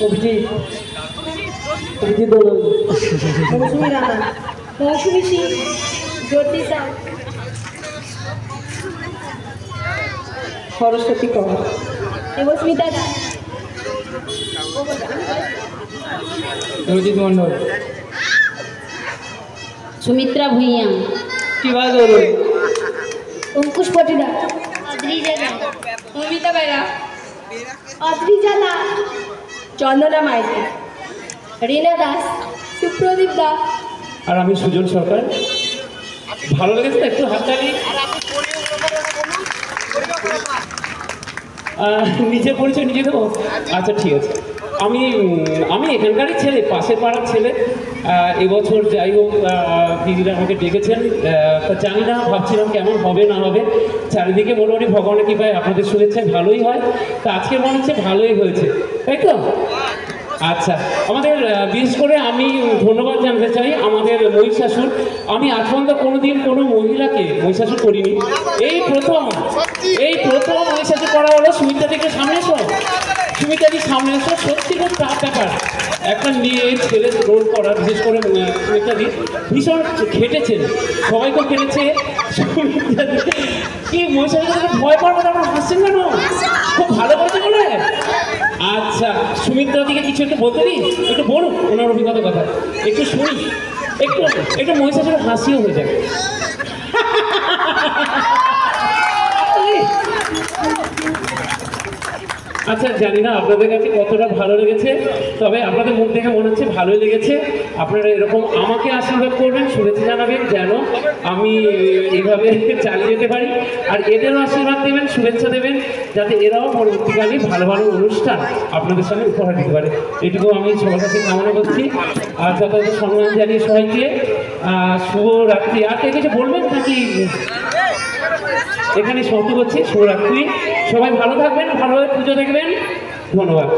অভিজিৎ অভিজিৎ দোলন, মৌসুমী রানা, মৌসুমী সিং, জ্যোতিষা, সরস্বতী কর, দেবস্মিতা দাস, অভিজিৎ মন্ডল, সুমিত্রা ভুঁইয়া, শিবা দোলন, অঙ্কুশ পটিদার, অদ্রিজা দাস, মমিতা বেরা, অদ্রিজা দাস, চন্দনা মাইতি, রীনা দাস, সুপ্রদীপ দাস। আর আমি সুজন সরকার। ভালো লেগেছে একটু হাততালি। নিজে পরিচয় নিজে দেবো? আচ্ছা ঠিক আছে। আমি আমি এখানকারই ছেলে, পাশের পাড়ার ছেলে। এবছর যাই হোক দিদিরা আমাকে ডেকেছেন, তা জানি না, ভাবছিলাম কেমন হবে না হবে। চারিদিকে মোটামুটি ভগবানের কৃপায় আপনাদের শুনেছেন ভালোই হয়, তা আজকে মনে হচ্ছে ভালোই হয়েছে, তাই তো? আচ্ছা, আমাদের বিশেষ করে আমি ধন্যবাদ জানাতে চাই আমাদের মহিষাসুর। আমি আজ পর্যন্ত কোনোদিন কোনো মহিলাকে মহিষাসুর করিনি, এই প্রথম মহিষাসুর করা হলো। সুমিত্রাদিকে সামনে এসো, সুমিত্রাদি সামনে এসো। সত্যি খুব টাফ ব্যাপার একটা মেয়ে ছেলে রোল করা, বিশেষ করে সুমিত্রাদি ভীষণ খেটেছেন, সবাইকে খেটেছে। সুমিত্রাদি কি মহিষাসুরকে ভয় পাওয়ার কথা আপনার হাসছেন কেন? খুব ভালো করেছে বলে। আচ্ছা, সুমিত্রা দিকে কিছু একটু বলতে দিই, একটু বলুন ওনার অভিজ্ঞতার কথা, একটু শুনি, একটু একটু মহিষাসুরের হাসিও হয়ে যাবে। আচ্ছা, জানি না আপনাদের কাছে কতটা ভালো লেগেছে, তবে আপনাদের মুখ দেখে মনে হচ্ছে ভালোই লেগেছে। আপনারা এরকম আমাকে আশীর্বাদ করবেন, শুভেচ্ছা জানাবেন, যেন আমি এইভাবে চালিয়ে যেতে পারি। আর এদেরও আশীর্বাদ দেবেন, শুভেচ্ছা দেবেন, যাতে এরাও পরবর্তীকালে ভালো ভালো অনুষ্ঠান আপনাদের সামনে উপহার দিতে পারে। এটুকু আমি সবার কাছে কামনা করছি। আর যথাযথ সম্মান জানিয়ে সবাইকে শুভরাত্রি। আর কে কিছু বলবেন নাকি? এখানে সমাপ্ত করছি। শুভরাত্রি, সবাই ভালো থাকবেন, ভালোভাবে পুজো দেখবেন। ধন্যবাদ।